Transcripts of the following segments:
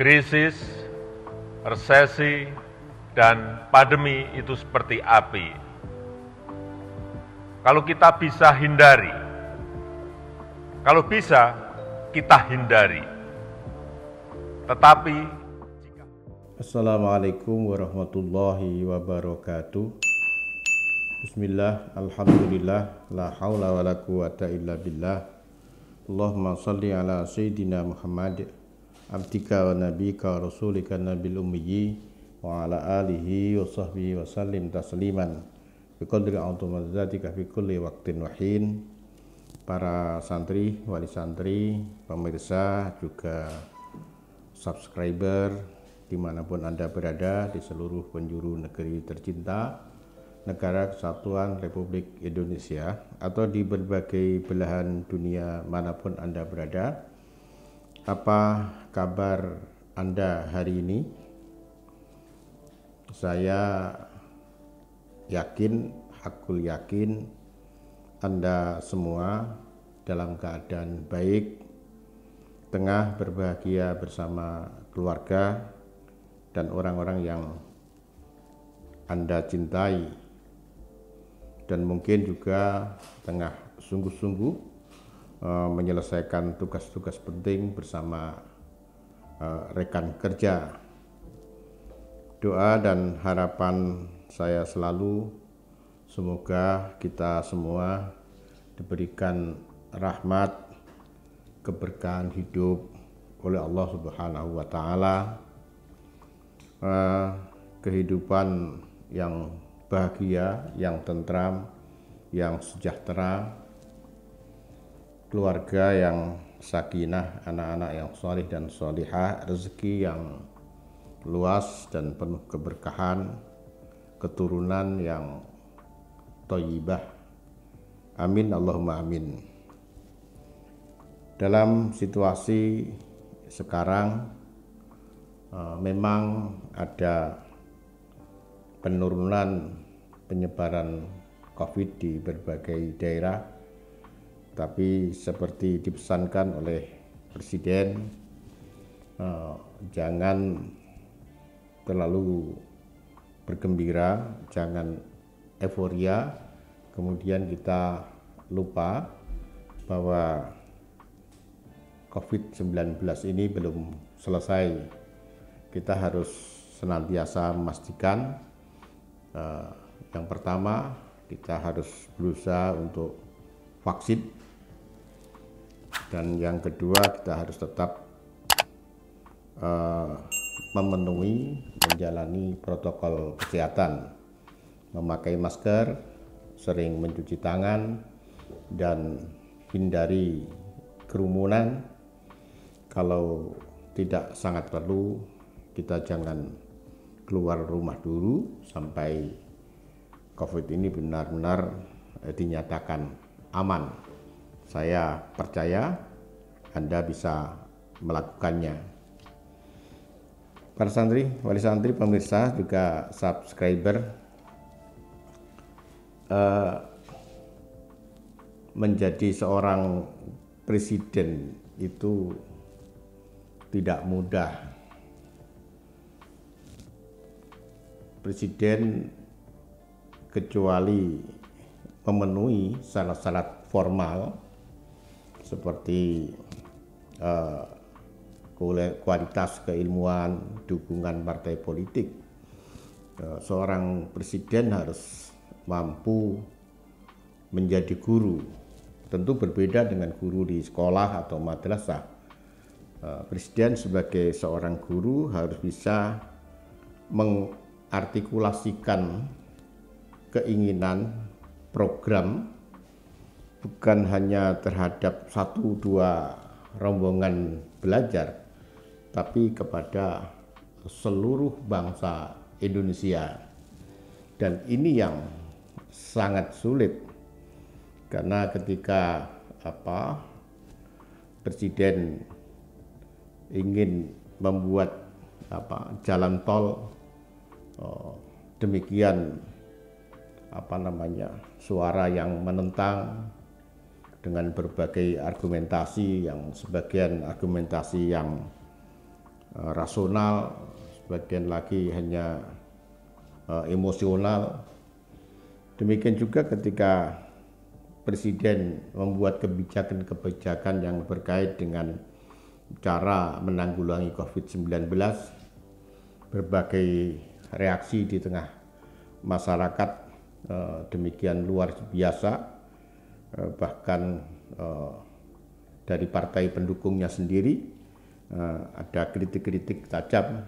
Krisis, resesi, dan pandemi itu seperti api. Kalau kita bisa hindari, kalau bisa kita hindari. Tetapi Assalamualaikum warahmatullahi wabarakatuh. Bismillah, alhamdulillah, la haula wa la quwata illa billah. Allahumma salli ala Sayyidina Muhammad, abdika wa nabika wa rasulika nabil ummiyi, wa ala alihi wa sahbihi wa sallim tasliman biqadri a'udzumazatika fi kulli waqtin wahin. Para santri, wali santri, pemirsa, juga subscriber dimanapun Anda berada di seluruh penjuru negeri tercinta, Negara Kesatuan Republik Indonesia, atau di berbagai belahan dunia manapun Anda berada. Apa kabar Anda hari ini? Saya yakin, hakul yakin, Anda semua dalam keadaan baik, tengah berbahagia bersama keluarga dan orang-orang yang Anda cintai, dan mungkin juga tengah sungguh-sungguh menyelesaikan tugas-tugas penting bersama rekan kerja. Doa dan harapan saya selalu semoga kita semua diberikan rahmat, keberkahan hidup oleh Allah Subhanahu wa Ta'ala, kehidupan yang bahagia, yang tentram, yang sejahtera, keluarga yang sakinah, anak-anak yang solih dan solihah, rezeki yang luas dan penuh keberkahan, keturunan yang thayyibah. Amin Allahumma amin. Dalam situasi sekarang memang ada penurunan penyebaran COVID di berbagai daerah, tapi seperti dipesankan oleh Presiden, jangan terlalu bergembira, jangan euforia, kemudian kita lupa bahwa COVID-19 ini belum selesai. Kita harus senantiasa memastikan yang pertama, kita harus berusaha untuk vaksin, dan yang kedua, kita harus tetap menjalani protokol kesehatan, memakai masker, sering mencuci tangan, dan hindari kerumunan. Kalau tidak sangat perlu, kita jangan keluar rumah dulu sampai COVID ini benar-benar dinyatakan aman. Saya percaya Anda bisa melakukannya. Para santri, wali santri, pemirsa, juga subscriber, menjadi seorang presiden itu tidak mudah. Presiden kecuali memenuhi syarat-syarat formal seperti kualitas keilmuan, dukungan partai politik, seorang presiden harus mampu menjadi guru. Tentu berbeda dengan guru di sekolah atau madrasah. Presiden sebagai seorang guru harus bisa mengartikulasikan keinginan, program, bukan hanya terhadap satu dua rombongan belajar, tapi kepada seluruh bangsa Indonesia. Dan ini yang sangat sulit, karena ketika Presiden ingin membuat jalan tol, demikian suara yang menentang dengan berbagai argumentasi, yang sebagian argumentasi yang rasional, sebagian lagi hanya emosional. Demikian juga ketika Presiden membuat kebijakan-kebijakan yang berkait dengan cara menanggulangi COVID-19, berbagai reaksi di tengah masyarakat demikian luar biasa, bahkan dari partai pendukungnya sendiri ada kritik-kritik tajam,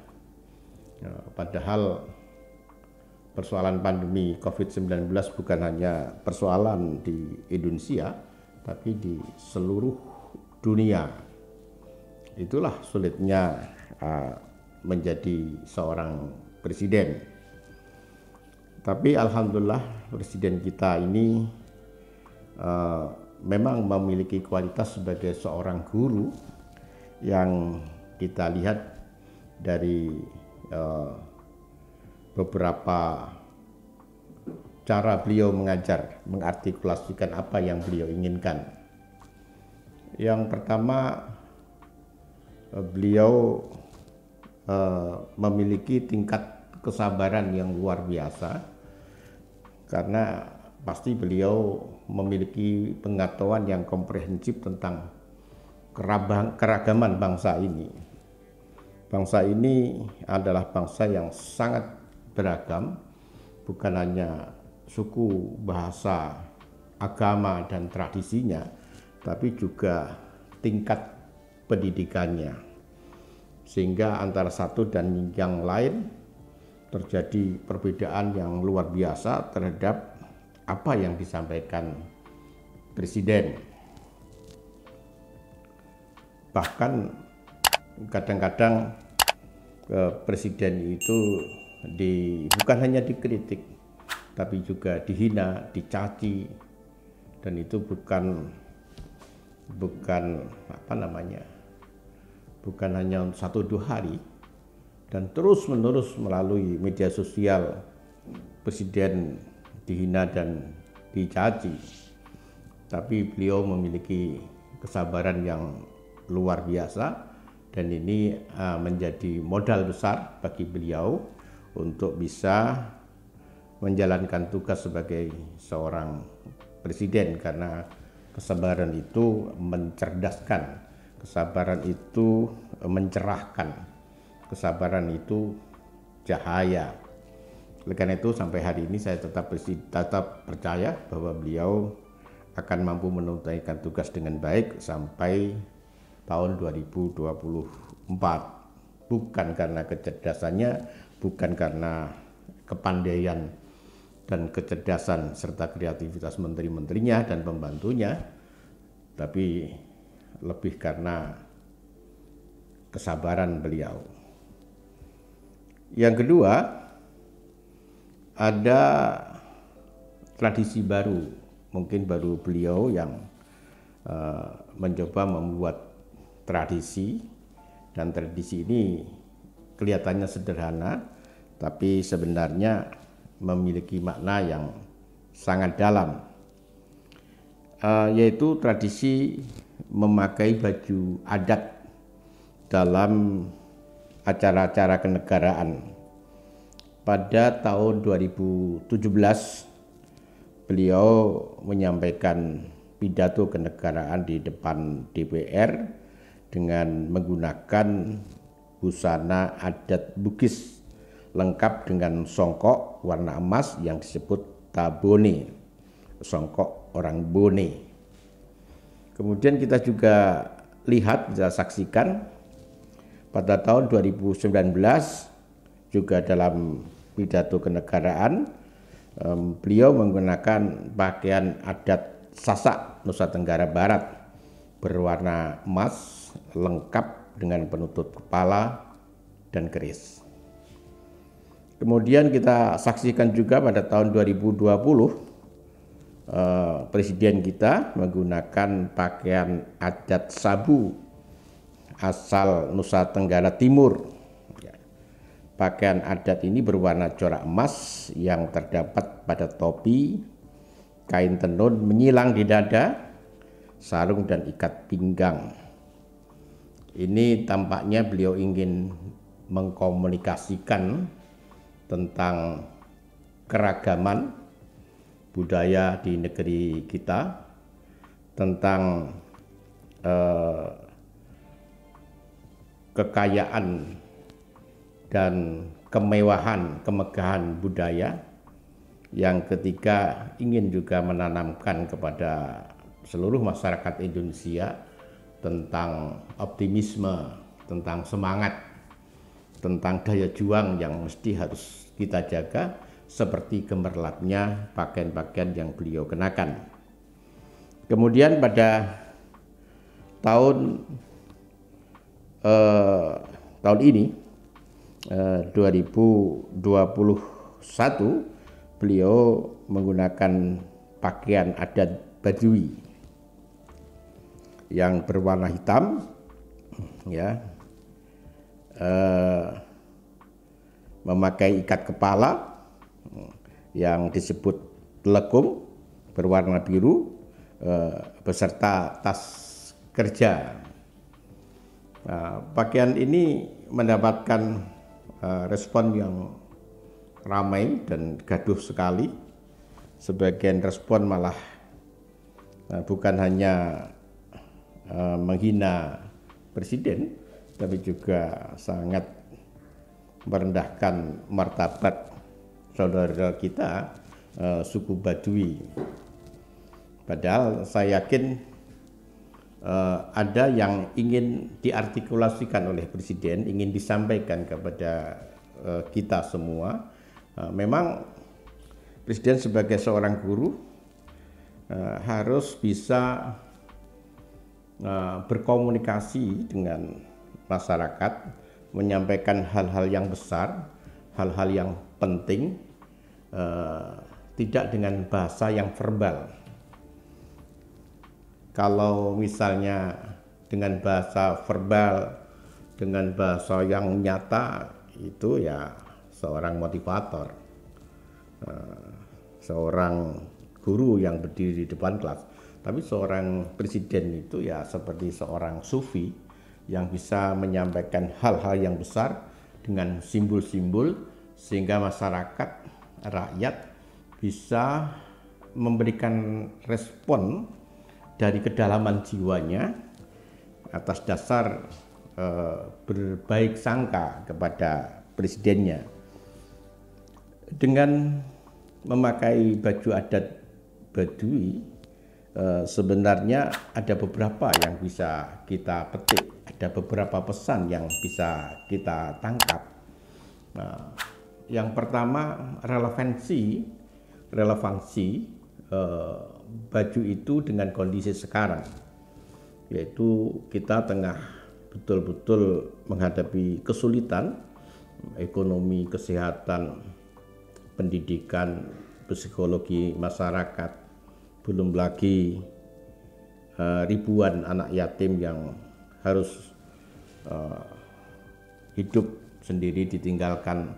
padahal persoalan pandemi COVID-19 bukan hanya persoalan di Indonesia, tapi di seluruh dunia. Itulah sulitnya menjadi seorang presiden. Tapi alhamdulillah presiden kita ini memang memiliki kualitas sebagai seorang guru yang kita lihat dari beberapa cara beliau mengajar, mengartikulasikan apa yang beliau inginkan. Yang pertama, beliau memiliki tingkat kesabaran yang luar biasa, karena pasti beliau memiliki pengetahuan yang komprehensif tentang keragaman bangsa ini. Bangsa ini adalah bangsa yang sangat beragam, bukan hanya suku, bahasa, agama, dan tradisinya, tapi juga tingkat pendidikannya. Sehingga antara satu dan yang lain terjadi perbedaan yang luar biasa terhadap apa yang disampaikan Presiden. Bahkan kadang-kadang Presiden itu bukan hanya dikritik, tapi juga dihina, dicaci, dan itu bukan hanya 1-2 hari, dan terus-menerus melalui media sosial Presiden dihina dan dicaci. Tapi beliau memiliki kesabaran yang luar biasa, dan ini menjadi modal besar bagi beliau untuk bisa menjalankan tugas sebagai seorang presiden, karena kesabaran itu mencerdaskan, kesabaran itu mencerahkan, kesabaran itu cahaya. Oleh karena itu sampai hari ini saya tetap percaya bahwa beliau akan mampu menunaikan tugas dengan baik sampai tahun 2024. Bukan karena kecerdasannya, bukan karena kepandaian dan kecerdasan serta kreativitas menteri-menterinya dan pembantunya, tapi lebih karena kesabaran beliau. Yang kedua, ada tradisi baru, mungkin baru beliau yang mencoba membuat tradisi, dan tradisi ini kelihatannya sederhana, tapi sebenarnya memiliki makna yang sangat dalam, yaitu tradisi memakai baju adat dalam acara-acara kenegaraan. Pada tahun 2017 beliau menyampaikan pidato kenegaraan di depan DPR dengan menggunakan busana adat Bugis lengkap dengan songkok warna emas yang disebut tabone, songkok orang Bone. Kemudian kita juga lihat, bisa saksikan pada tahun 2019 juga dalam pidato kenegaraan beliau menggunakan pakaian adat Sasak Nusa Tenggara Barat berwarna emas lengkap dengan penutup kepala dan keris. Kemudian kita saksikan juga pada tahun 2020 Presiden kita menggunakan pakaian adat Sabu asal Nusa Tenggara Timur. Pakaian adat ini berwarna corak emas yang terdapat pada topi, kain tenun menyilang di dada, sarung dan ikat pinggang. Ini tampaknya beliau ingin mengkomunikasikan tentang keragaman budaya di negeri kita, tentang kekayaan dan kemegahan budaya. Yang ketiga, ingin juga menanamkan kepada seluruh masyarakat Indonesia tentang optimisme, tentang semangat, tentang daya juang yang mesti harus kita jaga, seperti gemerlapnya pakaian-pakaian yang beliau kenakan. Kemudian pada tahun ini 2021, beliau menggunakan pakaian adat Baduy yang berwarna hitam, ya, memakai ikat kepala yang disebut lekung berwarna biru, beserta tas kerja. Pakaian ini mendapatkan respon yang ramai dan gaduh sekali. Sebagian respon malah bukan hanya menghina presiden, tapi juga sangat merendahkan martabat saudara kita suku Baduy. Padahal saya yakin ada yang ingin diartikulasikan oleh presiden, ingin disampaikan kepada kita semua. Memang presiden sebagai seorang guru harus bisa berkomunikasi dengan masyarakat, menyampaikan hal-hal yang besar, hal-hal yang penting, tidak dengan bahasa yang verbal. Kalau misalnya dengan bahasa verbal, dengan bahasa yang nyata, itu ya seorang motivator, seorang guru yang berdiri di depan kelas. Tapi seorang presiden itu ya seperti seorang sufi yang bisa menyampaikan hal-hal yang besar dengan simbol-simbol, sehingga masyarakat, rakyat bisa memberikan respon dari kedalaman jiwanya atas dasar berbaik sangka kepada presidennya. Dengan memakai baju adat Baduy, sebenarnya ada beberapa yang bisa kita petik, ada beberapa pesan yang bisa kita tangkap. Yang pertama, relevansi baju itu dengan kondisi sekarang, yaitu kita tengah betul-betul menghadapi kesulitan ekonomi, kesehatan, pendidikan, psikologi masyarakat, belum lagi ribuan anak yatim yang harus hidup sendiri ditinggalkan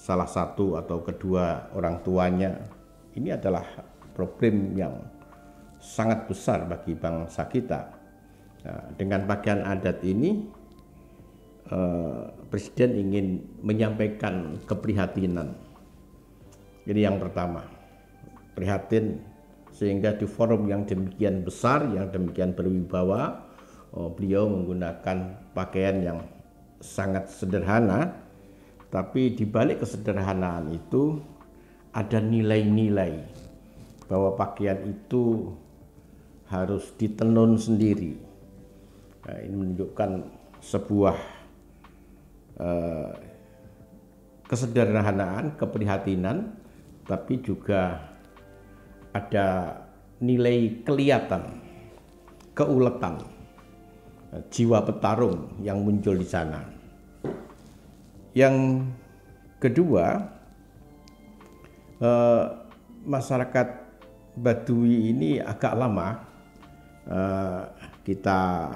salah satu atau kedua orang tuanya. Ini adalah problem yang sangat besar bagi bangsa kita. Dengan pakaian adat ini, Presiden ingin menyampaikan keprihatinan. Ini yang pertama, prihatin sehingga di forum yang demikian besar, yang demikian berwibawa, beliau menggunakan pakaian yang sangat sederhana, tapi di balik kesederhanaan itu ada nilai-nilai bahwa pakaian itu harus ditenun sendiri. Nah, ini menunjukkan sebuah kesederhanaan, keprihatinan, tapi juga ada nilai kelihatan, keuletan, jiwa petarung yang muncul di sana. Yang kedua, masyarakat Baduy ini agak lama kita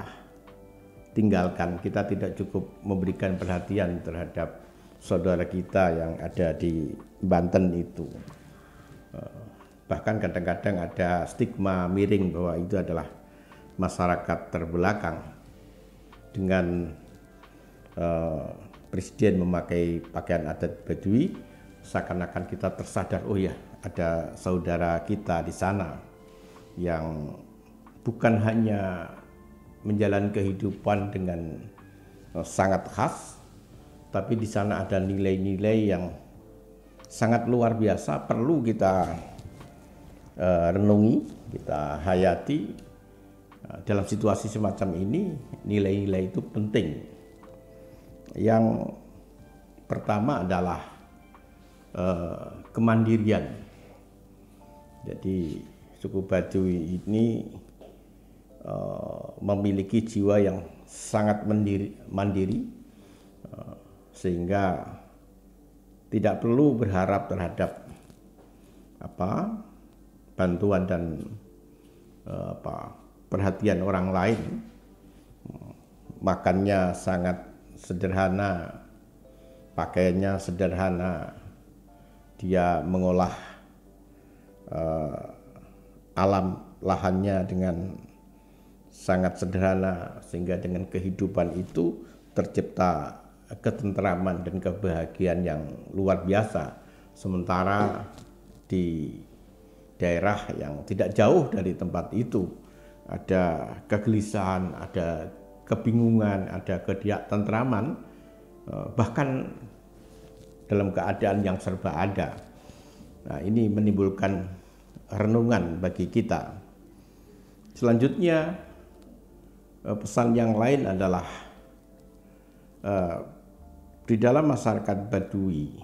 tinggalkan, kita tidak cukup memberikan perhatian terhadap saudara kita yang ada di Banten itu. Bahkan kadang-kadang ada stigma miring bahwa itu adalah masyarakat terbelakang. dengan Presiden memakai pakaian adat Baduy, seakan-akan kita tersadar, oh ya, ada saudara kita di sana yang bukan hanya menjalani kehidupan dengan sangat khas, tapi di sana ada nilai-nilai yang sangat luar biasa, perlu kita renungi, kita hayati. Dalam situasi semacam ini, nilai-nilai itu penting. Yang pertama adalah kemandirian. Jadi suku Baduy ini memiliki jiwa yang sangat mandiri, sehingga tidak perlu berharap terhadap bantuan dan perhatian orang lain. Makannya sangat sederhana, pakaiannya sederhana, dia mengolah alam lahannya dengan sangat sederhana, sehingga dengan kehidupan itu tercipta ketentraman dan kebahagiaan yang luar biasa. Sementara di daerah yang tidak jauh dari tempat itu ada kegelisahan, ada kebingungan, ada ketidaktentraman, bahkan dalam keadaan yang serba ada. Nah, ini menimbulkan renungan bagi kita. Selanjutnya, pesan yang lain adalah di dalam masyarakat Baduy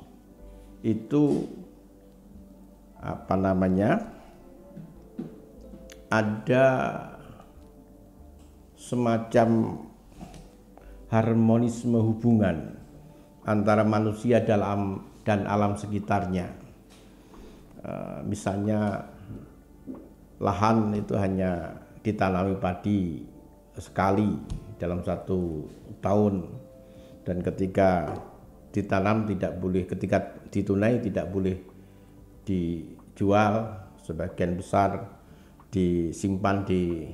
itu ada semacam harmonisme hubungan antara manusia dan alam sekitarnya. Misalnya lahan itu hanya ditanami padi sekali dalam 1 tahun, dan ketika ditanam tidak boleh, ketika ditunai tidak boleh dijual, sebagian besar disimpan di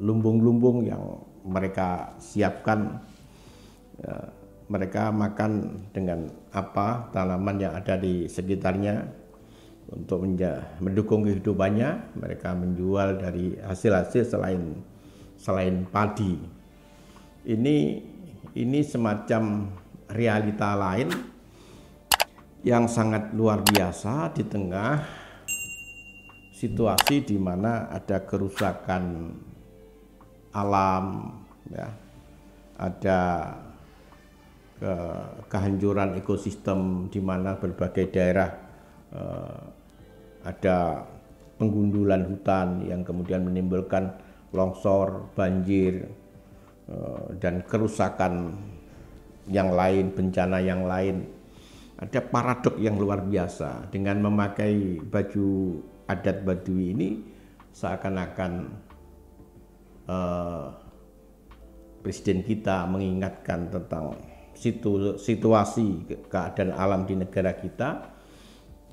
lumbung-lumbung yang mereka siapkan. Mereka makan dengan tanaman yang ada di sekitarnya untuk mendukung kehidupannya. Mereka menjual dari hasil-hasil selain padi. Ini semacam realita lain yang sangat luar biasa di tengah situasi di mana ada kerusakan alam, ya, ada kehancuran ekosistem di mana berbagai daerah ada penggundulan hutan yang kemudian menimbulkan longsor, banjir, dan kerusakan yang lain, bencana yang lain. Ada paradok yang luar biasa dengan memakai baju adat Baduy ini, seakan-akan Presiden kita mengingatkan tentang situasi keadaan alam di negara kita,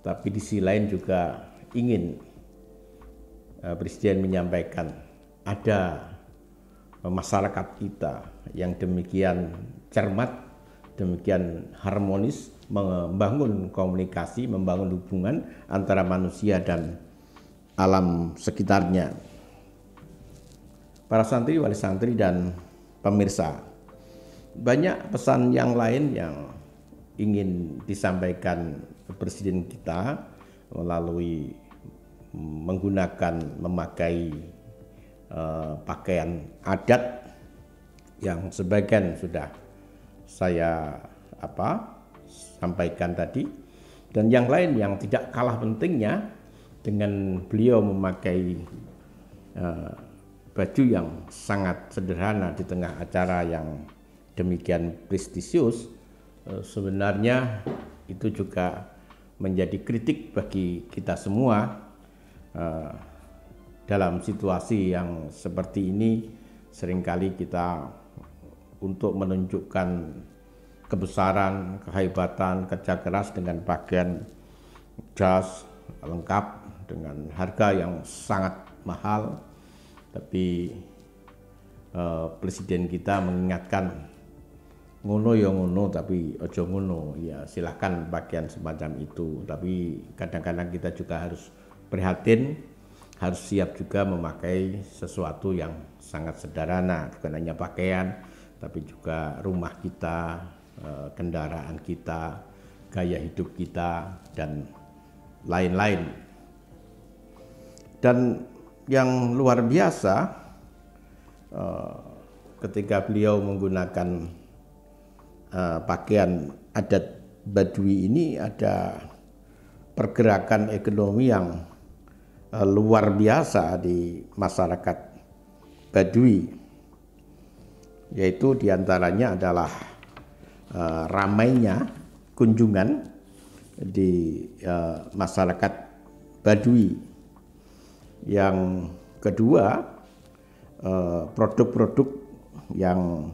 tapi di sisi lain juga ingin Presiden menyampaikan ada masyarakat kita yang demikian cermat, demikian harmonis, membangun komunikasi, membangun hubungan antara manusia dan alam sekitarnya. Para santri, wali santri, dan pemirsa, banyak pesan yang lain yang ingin disampaikan Presiden kita melalui memakai pakaian adat yang sebagian sudah saya sampaikan tadi, dan yang lain yang tidak kalah pentingnya dengan beliau memakai baju yang sangat sederhana di tengah acara yang demikian prestisius. Sebenarnya itu juga menjadi kritik bagi kita semua. Dalam situasi yang seperti ini, seringkali kita untuk menunjukkan kebesaran, kehebatan, kerja keras dengan pakaian jas lengkap dengan harga yang sangat mahal, tapi Presiden kita mengingatkan ngono ya ngono tapi ojo ngono, ya silahkan pakaian semacam itu, tapi kadang-kadang kita juga harus prihatin, harus siap juga memakai sesuatu yang sangat sederhana, bukan hanya pakaian tapi juga rumah kita, kendaraan kita, gaya hidup kita, dan lain-lain. Dan yang luar biasa, ketika beliau menggunakan pakaian adat Baduy ini, ada pergerakan ekonomi yang luar biasa di masyarakat Baduy, yaitu diantaranya adalah ramainya kunjungan di masyarakat Baduy. Yang kedua, produk-produk yang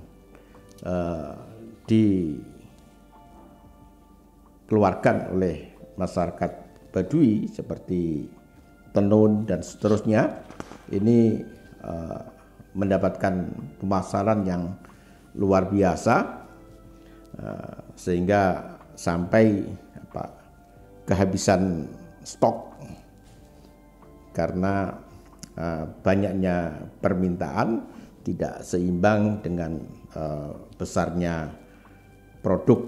dikeluarkan oleh masyarakat Baduy seperti tenun dan seterusnya, ini mendapatkan pemasaran yang luar biasa, sehingga sampai kehabisan stok karena banyaknya permintaan tidak seimbang dengan besarnya produk.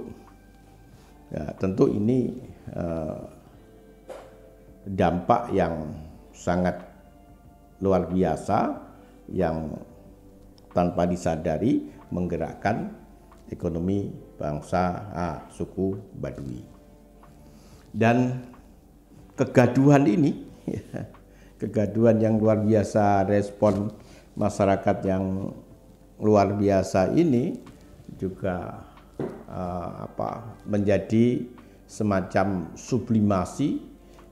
Ya, tentu ini dampak yang sangat luar biasa yang tanpa disadari menggerakkan ekonomi bangsa suku Baduy. Dan kegaduhan ini, kegaduhan yang luar biasa, respon masyarakat yang luar biasa ini juga menjadi semacam sublimasi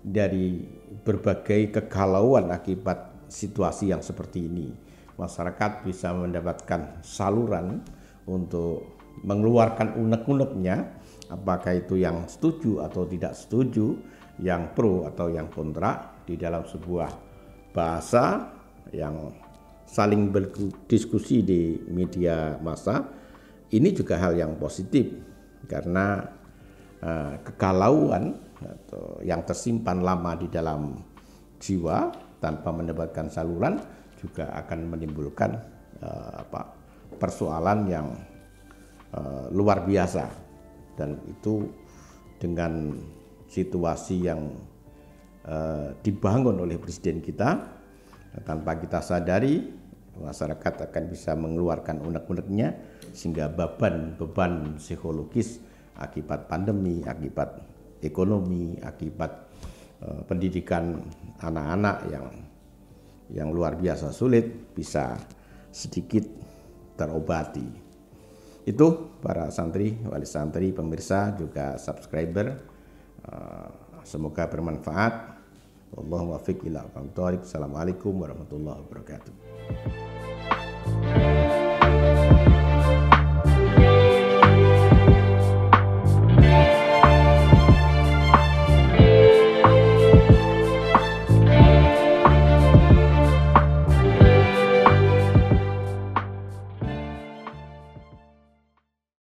dari berbagai kegalauan akibat situasi yang seperti ini. Masyarakat bisa mendapatkan saluran untuk mengeluarkan unek-uneknya, apakah itu yang setuju atau tidak setuju, yang pro atau yang kontra, di dalam sebuah bahasa yang saling berdiskusi di media massa. Ini juga hal yang positif, karena kegalauan atau yang tersimpan lama di dalam jiwa tanpa mendapatkan saluran juga akan menimbulkan persoalan yang luar biasa. Dan itu dengan situasi yang dibangun oleh presiden kita, tanpa kita sadari masyarakat akan bisa mengeluarkan unek-uneknya, sehingga beban psikologis akibat pandemi, akibat ekonomi, akibat pendidikan anak-anak yang luar biasa sulit bisa sedikit terobati. Itu para santri, wali santri, pemirsa, juga subscriber, semoga bermanfaat. Wallahu muwaffiq ila aqwamit thoriq. Assalamualaikum warahmatullahi wabarakatuh.